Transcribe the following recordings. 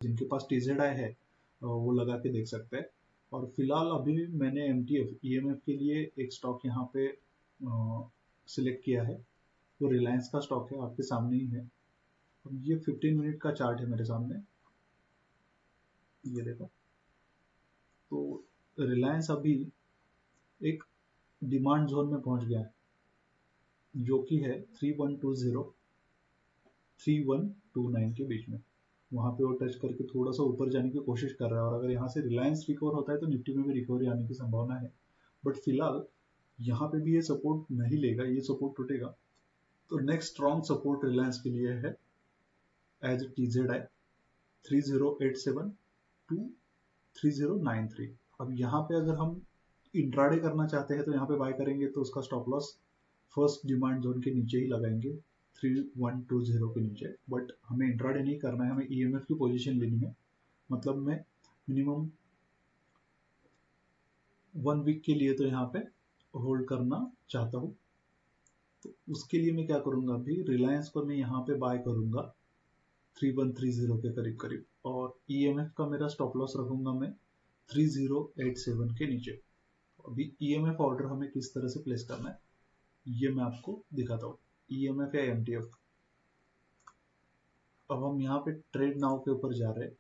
जिनके पास TZI है वो लगा के देख सकते हैं। और फिलहाल अभी मैंने MTF EMF के लिए एक स्टॉक यहाँ पे सिलेक्ट किया है, वो रिलायंस का स्टॉक है, आपके सामने ही है। ये 15 मिनट का चार्ट है मेरे सामने, ये देखो। तो रिलायंस अभी एक डिमांड जोन में पहुंच गया है, जो कि है 3120 3129 के बीच में। वहां पे वो टच करके थोड़ा सा ऊपर जाने की कोशिश कर रहा है, और अगर यहाँ से रिलायंस रिकवर होता है तो निफ्टी में भी रिकवरी आने की संभावना है। बट फिलहाल यहाँ पे भी ये सपोर्ट नहीं लेगा, ये सपोर्ट टूटेगा। तो नेक्स्ट स्ट्रॉन्ग सपोर्ट रिलायंस के लिए है एज TZI 3087 टू 3093। अब यहाँ पे अगर हम इंट्राडे करना चाहते हैं तो यहाँ पे बाय करेंगे तो उसका stop loss first demand zone के नीचे ही लगाएंगे, 3120 के नीचे। बट हमें इंट्राडे नहीं करना है, हमें EMF की पोजीशन लेनी है। मतलब मैं मिनिमम 1 वीक के लिए तो यहाँ पे होल्ड करना चाहता हूँ। तो उसके लिए मैं क्या करूंगा, अभी रिलायंस को मैं यहाँ पे बाय करूंगा 3130 के करीब करीब, और EMF का मेरा स्टॉप लॉस रखूंगा मैं 3087 के नीचे। अभी EMF ऑर्डर हमें किस तरह से प्लेस करना है ये मैं आपको दिखाता हूँ, EMF या MTF। अब हम यहाँ पे ट्रेड नाउ के ऊपर जा रहे हैं,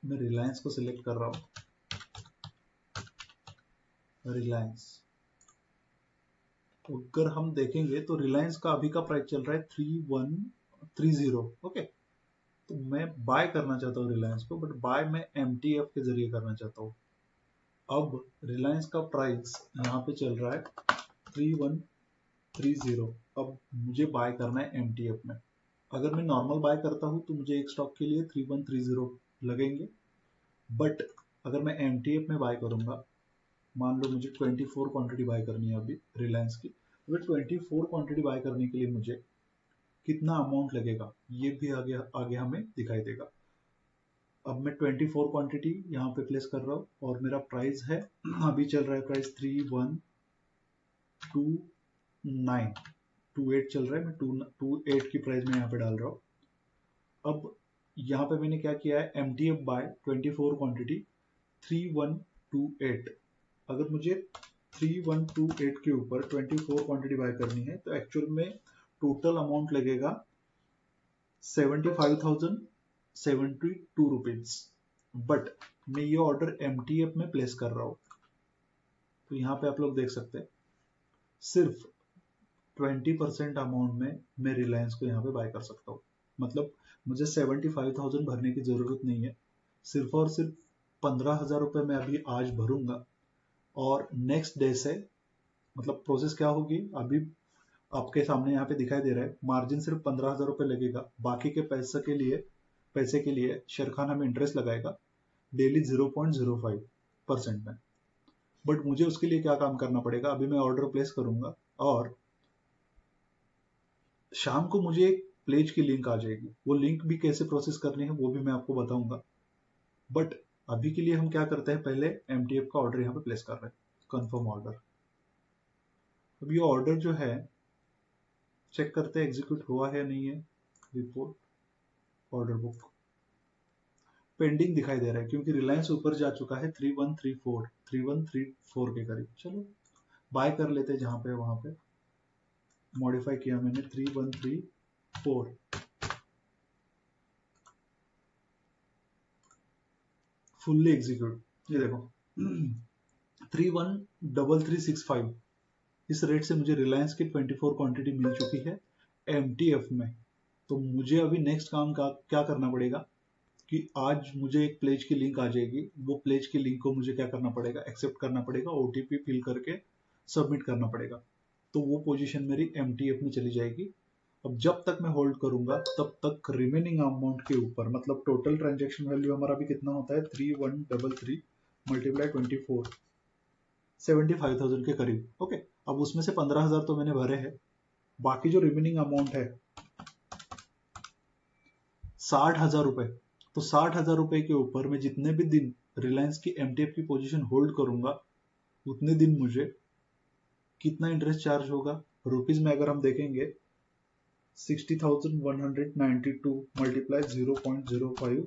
मैं रिलायंस को सिलेक्ट कर रहा हूँ, रिलायंस। अगर हम देखेंगे तो रिलायंस का अभी का प्राइस चल रहा है 3130। ओके, तो मैं बाय करना चाहता हूँ रिलायंस को, बट बाय मैं MTF के जरिए करना चाहता हूँ। अब रिलायंस का प्राइस यहाँ पे चल रहा है 3130। अब मुझे बाय करना है MTF में। अगर मैं नॉर्मल बाय करता हूँ तो मुझे एक स्टॉक के लिए 3130 लगेंगे, बट अगर मैं MTF में बाय करूंगा, मान लो मुझे 24 क्वांटिटी बाय करनी है अभी रिलायंस की, अगर 24 क्वांटिटी बाय करने के लिए मुझे कितना अमाउंट लगेगा ये भी आगे आगे हमें दिखाई देगा। अब मैं 24 क्वांटिटी यहाँ पे प्लेस कर रहा हूँ, और मेरा प्राइस है अभी चल रहा है प्राइस 3129 चल रहा है। मैं 28 की प्राइस में यहाँ पे डाल रहा हूँ। अब यहाँ पे मैंने क्या किया है, MTF बाय 24 क्वांटिटी 3128। अगर मुझे 3128 के ऊपर 24 क्वांटिटी बाय करनी है तो एक्चुअल में टोटल अमाउंट लगेगा 75,072 रुपीज। बट मैं ये ऑर्डर MTF में प्लेस कर रहा हूँ, तो यहाँ पे आप लोग देख सकते हैं सिर्फ 20% अमाउंट में मैं रिलायंस को यहाँ पे बाय कर सकता हूँ। मतलब मुझे 75,000 भरने की जरूरत नहीं है, सिर्फ और सिर्फ 15,000 रुपये मैं अभी आज भरूंगा, और नेक्स्ट डे से मतलब प्रोसेस क्या होगी अभी आपके सामने यहाँ पे दिखाई दे रहा है। मार्जिन सिर्फ 15,000 रुपये लगेगा, बाकी के पैसे के लिए शेर खान हमें इंटरेस्ट लगाएगा डेली 0.05% में। बट मुझे उसके लिए क्या काम करना पड़ेगा, अभी मैं ऑर्डर प्लेस करूंगा और शाम को मुझे एक प्लेज की लिंक आ जाएगी। वो लिंक भी कैसे प्रोसेस करनी है वो भी मैं आपको बताऊंगा। बट अभी के लिए हम क्या करते हैं, पहले MTF का ऑर्डर यहाँ पे प्लेस कर रहे हैं, कंफर्म ऑर्डर। अब ये ऑर्डर जो है चेक करते हैं एग्जीक्यूट हुआ है नहीं है। रिपोर्ट ऑर्डर बुक पेंडिंग दिखाई दे रहा है, क्योंकि रिलायंस ऊपर जा चुका है 3134 के करीब। चलो बाय कर लेते हैं, जहां पे वहां पे मॉडिफाई किया मैंने 3134। फुल्ली एग्जीक्यूट, ये देखो 313365। इस रेट से मुझे रिलायंस की 24 क्वांटिटी मिल चुकी है MTF में। तो मुझे अभी नेक्स्ट काम का क्या करना पड़ेगा कि आज मुझे एक प्लेज की लिंक आ जाएगी, वो प्लेज की लिंक को मुझे क्या करना पड़ेगा, एक्सेप्ट करना पड़ेगा, OTP फिल करके सबमिट करना पड़ेगा। तो वो पोजीशन मेरी MTF में चली जाएगी। अब जब तक मैं होल्ड करूंगा तब तक रिमेनिंग अमाउंट के ऊपर, मतलब टोटल ट्रांजेक्शन वैल्यू हमारा अभी कितना होता है 3133 मल्टीप्लाई 24, 75,000 के करीब। ओके, अब उसमें से 15,000 तो मैंने भरे हैं, बाकी जो रिमेनिंग अमाउंट है 60,000 रुपए। तो 60,000 रुपए के ऊपर मैं जितने भी दिन रिलायंस की MTF की पोजीशन होल्ड करूंगा उतने दिन मुझे कितना इंटरेस्ट चार्ज होगा रुपीज में। अगर हम देखेंगे 60,192 मल्टीप्लाई 0.05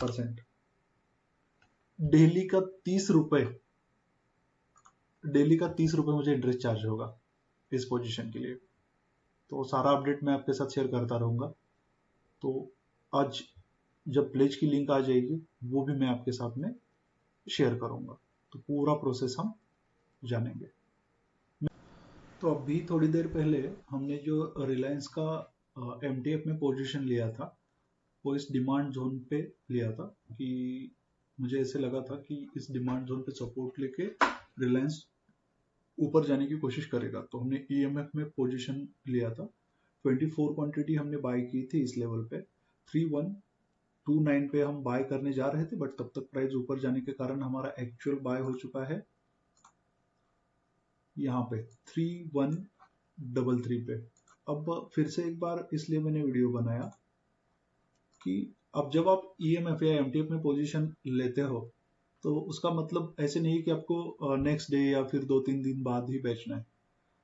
परसेंट। डेली का 30 रुपए, मुझे इंटरेस्ट चार्ज होगा इस पोजीशन के लिए। तो सारा अपडेट मैं आपके साथ शेयर करता रहूंगा। तो आज जब प्लेज की लिंक आ जाएगी वो भी मैं आपके साथ में शेयर करूंगा, तो पूरा प्रोसेस हम जानेंगे। तो अभी थोड़ी देर पहले हमने जो रिलायंस का एमटीएफ में पोजीशन लिया था वो इस डिमांड जोन पे लिया था कि मुझे ऐसे लगा था कि इस डिमांड जोन पे सपोर्ट लेके रिलायंस ऊपर जाने की कोशिश करेगा। तो हमने ईएमएफ में पोजीशन लिया था। 24 क्वांटिटी हमने बाय की थी इस लेवल पे। 3129 पे हम बाय करने जा रहे थे, बट तब तक प्राइस ऊपर जाने के कारण हमारा एक्चुअल बाय हो चुका है यहाँ पे 3133 पे। अब फिर से एक बार इसलिए मैंने वीडियो बनाया कि अब जब आप ईएमएफ या एमटीएफ में पोजीशन लेते हो तो उसका मतलब ऐसे नहीं है कि आपको नेक्स्ट डे या फिर 2-3 दिन बाद ही बेचना है।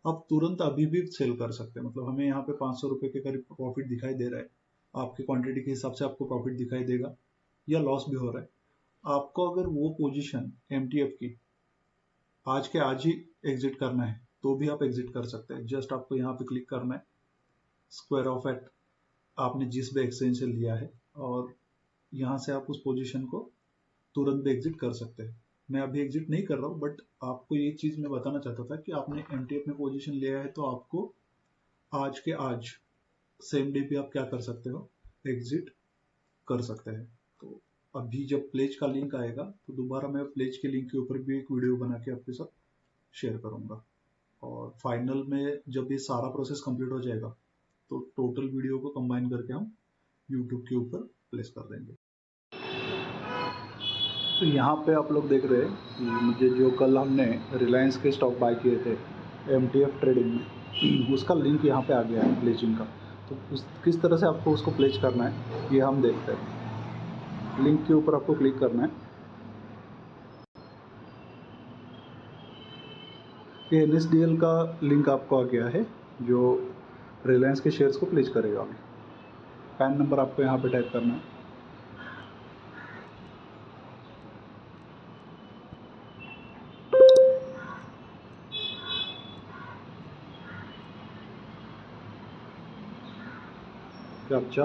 आप तुरंत अभी भी सेल कर सकते हैं। मतलब हमें यहाँ पे 500 रुपए के करीब प्रॉफिट दिखाई दे रहा है, आपकी क्वांटिटी के हिसाब से आपको प्रॉफिट दिखाई देगा या लॉस भी हो रहा है। आपको अगर वो पोजीशन एमटीएफ की आज के आज ही एग्जिट करना है तो भी आप एग्जिट कर सकते हैं। जस्ट आपको यहाँ पे क्लिक करना है, स्क्वायर ऑफ एट आपने जिस भी एक्सचेंज से लिया है, और यहाँ से आप उस पोजीशन को तुरंत भी एग्जिट कर सकते हैं। मैं अभी एग्जिट नहीं कर रहा हूँ, बट आपको ये चीज मैं बताना चाहता था कि आपने एमटीएफ में पोजीशन लिया है तो आपको आज के आज सेम डे भी आप क्या कर सकते हो, एग्जिट कर सकते हैं। तो अभी जब प्लेज का लिंक आएगा तो दोबारा मैं प्लेज के लिंक के ऊपर भी एक वीडियो बना के आपके साथ शेयर करूंगा। और फाइनल में जब ये सारा प्रोसेस कंप्लीट हो जाएगा तो टोटल वीडियो को कंबाइन करके हम यूट्यूब के ऊपर प्लेस कर देंगे। तो यहाँ पे आप लोग देख रहे हैं कि मुझे जो कल हमने रिलायंस के स्टॉक बाय किए थे एमटीएफ ट्रेडिंग में, उसका लिंक यहाँ पे आ गया है प्लेजिंग का। तो किस तरह से आपको उसको प्लेज करना है ये हम देखते हैं। लिंक के ऊपर आपको क्लिक करना है। ये NSDL का लिंक आपको आ गया है जो रिलायंस के शेयर्स को प्लेज करेगा। पैन नंबर आपको यहाँ पे टाइप करना है। कैप्चा,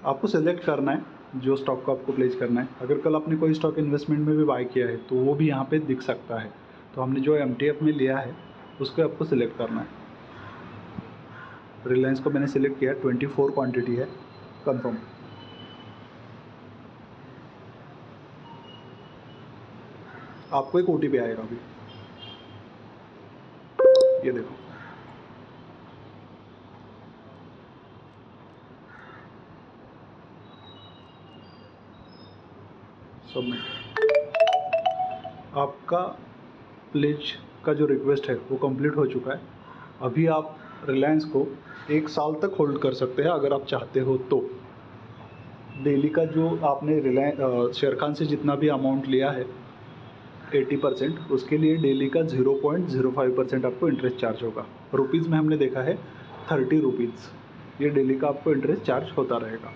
आपको सेलेक्ट करना है जो स्टॉक को आपको प्लेस करना है। अगर कल आपने कोई स्टॉक इन्वेस्टमेंट में भी बाय किया है तो वो भी यहाँ पे दिख सकता है। तो हमने जो एमटीएफ में लिया है उसको आपको सिलेक्ट करना है। रिलायंस को मैंने सिलेक्ट किया, 24 क्वांटिटी है, कंफर्म। आपको एक ओटीपी आएगा अभी, ये देखो। सबमिट। आपका प्लेज का जो रिक्वेस्ट है वो कंप्लीट हो चुका है। अभी आप रिलायंस को 1 साल तक होल्ड कर सकते हैं अगर आप चाहते हो तो। डेली का जो आपने रिलायंस शेयर खान से जितना भी अमाउंट लिया है 80%, उसके लिए डेली का 0.05% आपको इंटरेस्ट चार्ज होगा। रुपीज़ में हमने देखा है 30 रुपीज़, ये डेली का आपको इंटरेस्ट चार्ज होता रहेगा।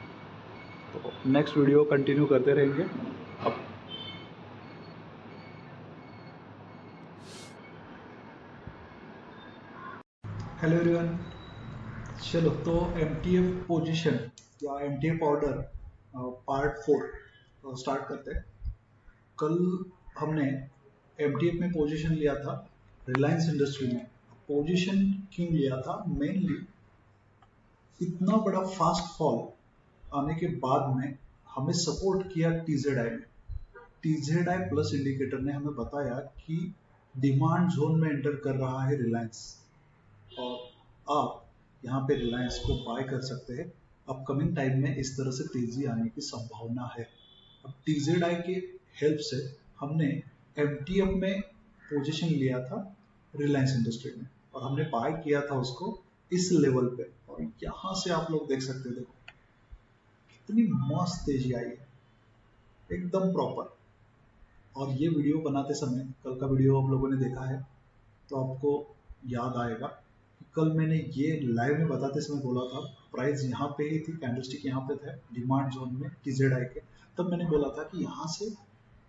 तो नेक्स्ट वीडियो कंटिन्यू करते रहेंगे। अब हेलो एवरीवन, चलो तो एमटीएफ पोजीशन या एमटीएफ ऑर्डर पार्ट 4 स्टार्ट करते हैं। कल हमने एमटीएफ में पोजीशन लिया था रिलायंस इंडस्ट्री में। पोजीशन क्यों लिया था? मेनली इतना बड़ा फास्ट फॉल आने के बाद में हमें सपोर्ट किया टीजेडआई में। टीजेडआई प्लस इंडिकेटर ने हमें बताया कि डिमांड जोन में एंटर कर रहा है रिलायंस, और आप यहाँ पे रिलायंस को बाय कर सकते हैं। अपकमिंग टाइम में इस तरह से तेजी आने की संभावना है। अब टीजेडआई के हेल्प से हमने एमटीएफ में पोजीशन लिया था रिलायंस इंडस्ट्री में, और हमने बाय किया था उसको इस लेवल पे। और यहाँ से आप लोग देख सकते हैं, देखो कितनी मस्त तेजी आई है, एकदम प्रॉपर। और ये वीडियो बनाते समय, कल का वीडियो आप लोगों ने देखा है तो आपको याद आएगा कि कल मैंने ये लाइव में बताते समय बोला था प्राइस यहाँ पे ही थी, कैंडलस्टिक यहाँ पे थे डिमांड जोन में TZI के, तब मैंने बोला था कि यहाँ से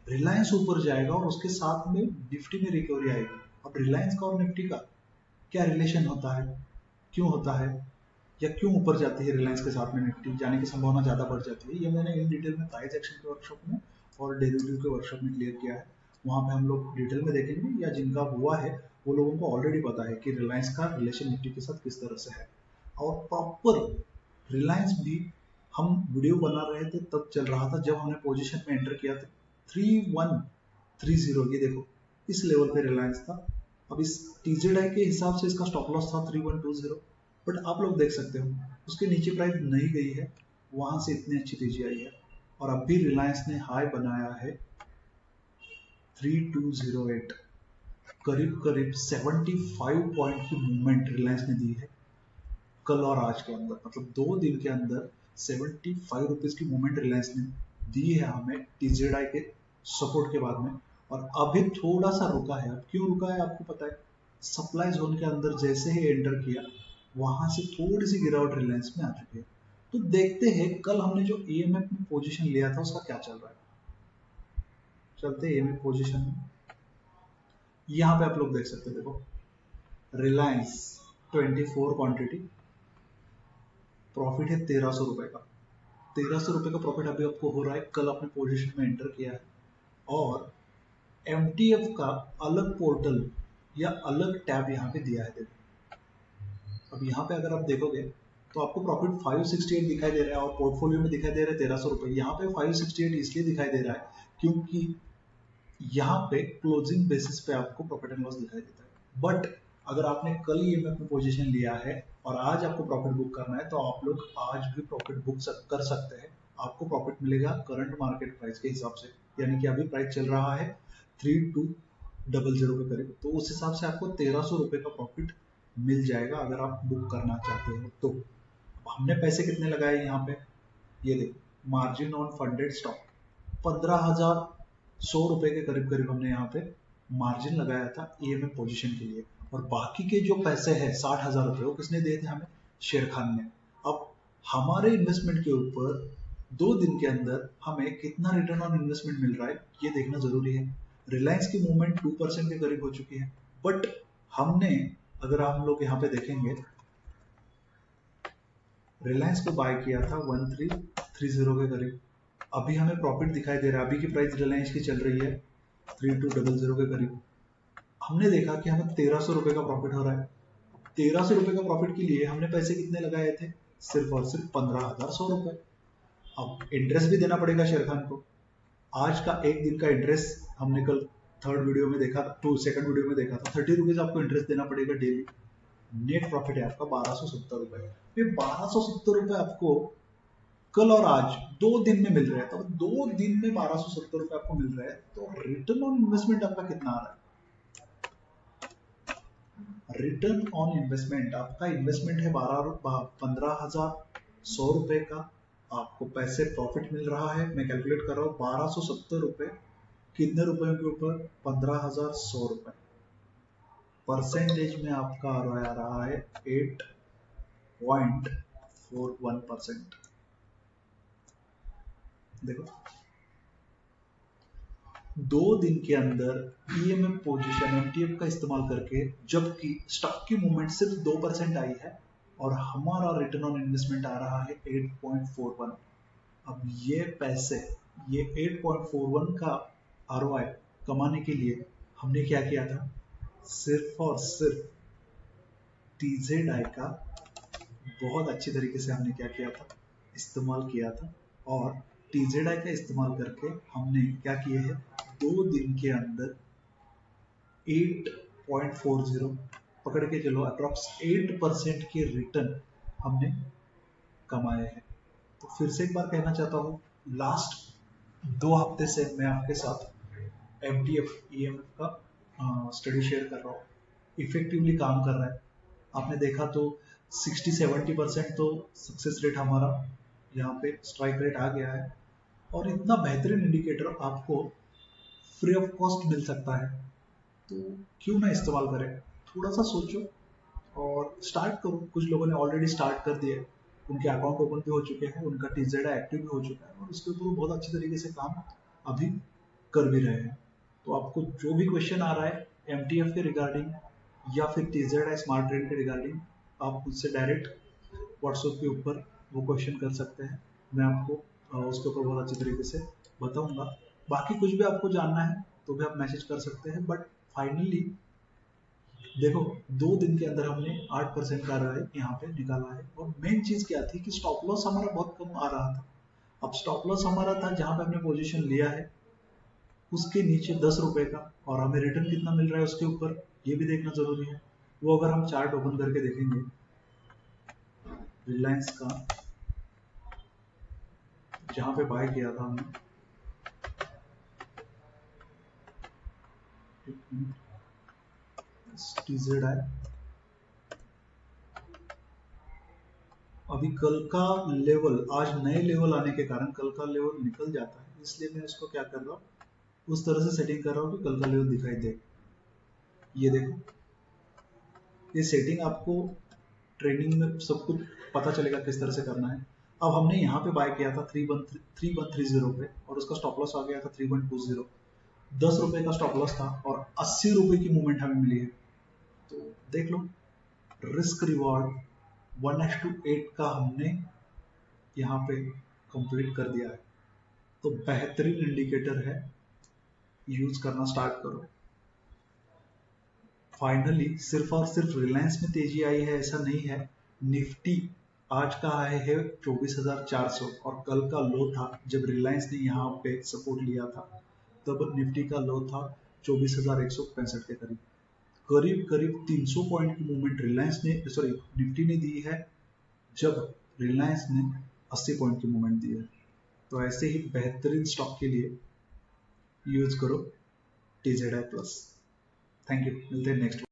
रिलायंस ऊपर जाएगा और उसके साथ में निफ्टी में रिकवरी आएगी। अब रिलायंस का और निफ्टी का क्या रिलेशन होता है, क्यों होता है, या क्यों ऊपर जाती है रिलायंस के साथ में निफ्टी जाने की संभावना ज़्यादा बढ़ जाती है, ये मैंने इन डिटेल में प्राइस एक्शन के वर्कशॉप में और डेरिवेटिव के वर्कशॉप में क्लियर किया है। वहाँ पे हम लोग डिटेल में देखेंगे, या जिनका हुआ है वो लोगों को ऑलरेडी पता है कि रिलायंस का रिलेशन निफ्टी के साथ किस तरह से है। और प्रॉपर रिलायंस भी हम वीडियो बना रहे थे तब चल रहा था जब हमने पोजीशन में एंटर किया था 3130, ये देखो इस लेवल पे रिलायंस था। अब इस TZI के हिसाब से इसका स्टॉप लॉस था 3120, बट आप लोग देख सकते हो उसके नीचे प्राइस नहीं गई है, वहां से इतनी अच्छी तेजी आई है। और अब भी रिलायंस ने हाई बनाया है 3208, करीब करीब 75 पॉइंट की मूवमेंट रिलायंस ने दी है कल और आज के अंदर, मतलब 2 दिन के अंदर 75 रुपीज की मूवमेंट रिलायंस ने दी है हमें TZI के सपोर्ट के बाद में। और अभी थोड़ा सा रुका है, अब क्यों रुका है आपको पता है, सप्लाई जोन के अंदर जैसे ही एंटर किया वहां से थोड़ी सी गिरावट रिलायंस में आ चुकी है। तो देखते हैं कल हमने जो EMF में पोजीशन लिया था उसका क्या चल रहा है। चलते हैं EMF पोजीशन में, यहाँ पे आप लोग देख सकते हैं, देखो रिलायंस 24 क्वांटिटी, प्रॉफिट है 1300 रुपए का, 1300 रुपए का प्रॉफिट अभी आपको हो रहा है, कल आपने पोजीशन में एंटर किया है। और MTF का अलग पोर्टल या अलग टैब यहाँ पे दिया है, देखो अब यहाँ पे अगर आप देखोगे तो आपको प्रॉफिट 568 दिखाई दे रहा है और पोर्टफोलियो में दिखाई दे रहा है 1300 रुपए। यहाँ पे 568 इसलिए दिखाई दे रहा है क्योंकि यहाँ पे क्लोजिंग बेसिस पे आपको प्रॉफिट एंड लॉस दिखाई देता है। बट अगर आपने कल EMF में पोजीशन लिया है और आज आपको प्रॉफिट बुक करना है तो आप लोग आज भी प्रॉफिट बुक कर सकते हैं। आपको प्रॉफिट मिलेगा करंट मार्केट प्राइस के हिसाब से, यानी कि अभी प्राइस चल रहा है 3200 के करीब, तो उस हिसाब से आपको 1300 रुपए का प्रॉफिट मिल जाएगा अगर आप बुक करना चाहते हो तो। हमने पैसे कितने लगाए यहाँ पे, ये देखो मार्जिन ऑन फंडेड स्टॉक 15,100 रुपए के करीब करीब हमने यहाँ पे मार्जिन लगाया था EMF पोजीशन के लिए। और बाकी के जो पैसे हैं 60,000 रुपए वो किसने दिए थे हमें, शेर खान ने। अब हमारे इन्वेस्टमेंट के ऊपर 2 दिन के अंदर हमें कितना रिटर्न ऑन इन्वेस्टमेंट मिल रहा है ये देखना जरूरी है। रिलायंस की मूवमेंट 2% के करीब हो चुकी है, बट हमने, अगर हम लोग यहाँ पे देखेंगे, रिलायंस को बाय किया था 1330 के करीब, अभी हमें प्रॉफिट दिखाई दे रहा है, अभी की प्राइस रिलायंस की चल रही है 3200 के करीब। हमने देखा कि हमें 1300 रुपए का प्रॉफिट हो रहा है। 1300 रुपए का प्रॉफिट के लिए हमने पैसे कितने लगाए थे, सिर्फ और सिर्फ 15,100 रुपए। अब इंटरेस्ट भी देना पड़ेगा शेर खान को। आज का एक दिन का इंटरेस्ट हमने कल थर्ड वीडियो में देखा था, तो सेकंड वीडियो में देखा था 30 रुपीज आपको इंटरेस्ट देना पड़ेगा डेली। नेट प्रॉफिट है आपका 1270 रुपए। ये 1270 रुपए आपको कल और आज 2 दिन में मिल रहा है, तो 2 दिन में 1270 रुपए आपको मिल रहा है, तो रिटर्न ऑन इन्वेस्टमेंट आपका कितना आ रहा है। रिटर्न ऑन इन्वेस्टमेंट, आपका इन्वेस्टमेंट है 15,100 रुपए का, आपको पैसे प्रॉफिट मिल रहा है, मैं कैलकुलेट कर रहा हूँ 1270 रुपए कितने रुपए के ऊपर, 15,100 रुपए। परसेंटेज में आपका आ रहा है 8.41%। देखो 2 दिन के अंदर EMF पोजीशन MTF का इस्तेमाल करके, जबकि स्टॉक की मूवमेंट सिर्फ 2% आई है और हमारा रिटर्न ऑन इन्वेस्टमेंट आ रहा है 8.41। अब ये पैसे, ये 8.41 का ROI कमाने के लिए हमने क्या किया था, सिर्फ और सिर्फ TZI का बहुत अच्छी तरीके से हमने क्या किया था, इस्तेमाल किया था। और TZI का इस्तेमाल करके हमने क्या किए हैं, 2 दिन के अंदर 8.40 पकड़ के चलो, अप्रॉक्स 8% के रिटर्न हमने कमाए हैं। तो फिर से एक बार कहना चाहता हूँ, लास्ट 2 हफ्ते से मैं आपके साथ MTF EMF का स्टडी शेयर कर रहा हूँ, इफेक्टिवली काम कर रहा है। आपने देखा तो 60-70% तो सक्सेस रेट हमारा यहाँ पे स्ट्राइक रेट आ गया है। और इतना बेहतरीन इंडिकेटर आपको फ्री ऑफ कॉस्ट मिल सकता है, तो क्यों ना इस्तेमाल करें। थोड़ा सा सोचो और स्टार्ट करो। कुछ लोगों ने ऑलरेडी स्टार्ट कर दिया है, उनके अकाउंट ओपन भी हो चुके हैं, उनका टीजेड एक्टिव भी हो चुका है और उसके ऊपर वो बहुत अच्छी तरीके से काम अभी कर भी रहे हैं। तो आपको जो भी क्वेश्चन आ रहा है एमटीएफ के रिगार्डिंग या फिर टीजेड स्मार्ट ट्रेन के रिगार्डिंग, आप मुझसे डायरेक्ट व्हाट्सएप के ऊपर वो क्वेश्चन कर सकते हैं। मैं आपको उसके ऊपर बहुत अच्छी तरीके से बताऊंगा। बाकी कुछ भी आपको जानना है तो भी आप मैसेज कर सकते हैं। बट फाइनली देखो, 2 दिन के अंदर हमने 8% का राय यहाँ पे निकाला है। और मेन चीज क्या थी कि स्टॉप लॉस हमारा बहुत कम आ रहा था। अब स्टॉप लॉस हमारा था जहां पे हमने पोजीशन लिया है उसके नीचे 10 रुपए का, और हमें रिटर्न कितना मिल रहा है उसके ऊपर ये भी देखना जरूरी है। वो अगर हम चार्ट ओपन करके देखेंगे रिलायंस का, जहां पे बाय किया था हमने, TZI, अभी कल का लेवल, आज नए लेवल आने के कारण कल का लेवल निकल जाता है, इसलिए मैं इसको क्या कर रहा हूँ उस तरह से सेटिंग कर रहा हूँ कि कल का लेवल दिखाई दे। ये देखो, ये सेटिंग आपको ट्रेनिंग में सब कुछ पता चलेगा किस तरह से करना है। अब हमने यहाँ पे बाय किया था 3130 पे और उसका स्टॉप लॉस आ गया था 3120। 10 रुपए का स्टॉप लॉस था और 80 रुपए की मूवमेंट हमें मिली है। तो देख लो, रिस्क रिवॉर्ड 1:8 का हमने यहाँ पे कंप्लीट कर दिया है। तो बेहतरीन इंडिकेटर है, यूज करना स्टार्ट करो। फाइनली सिर्फ और सिर्फ रिलायंस में तेजी आई है ऐसा नहीं है। निफ्टी आज का हाई है 24,400 और कल का लो था जब रिलायंस ने यहाँ पे सपोर्ट लिया था तब निफ्टी का लो था 24,165 के करीब। करीब करीब 300 पॉइंट की मूवमेंट रिलायंस ने, सॉरी, निफ्टी ने दी है जब रिलायंस ने 80 पॉइंट की मूवमेंट दी है। तो ऐसे ही बेहतरीन स्टॉक के लिए यूज करो TZI प्लस। थैंक यू, मिलते हैं नेक्स्ट।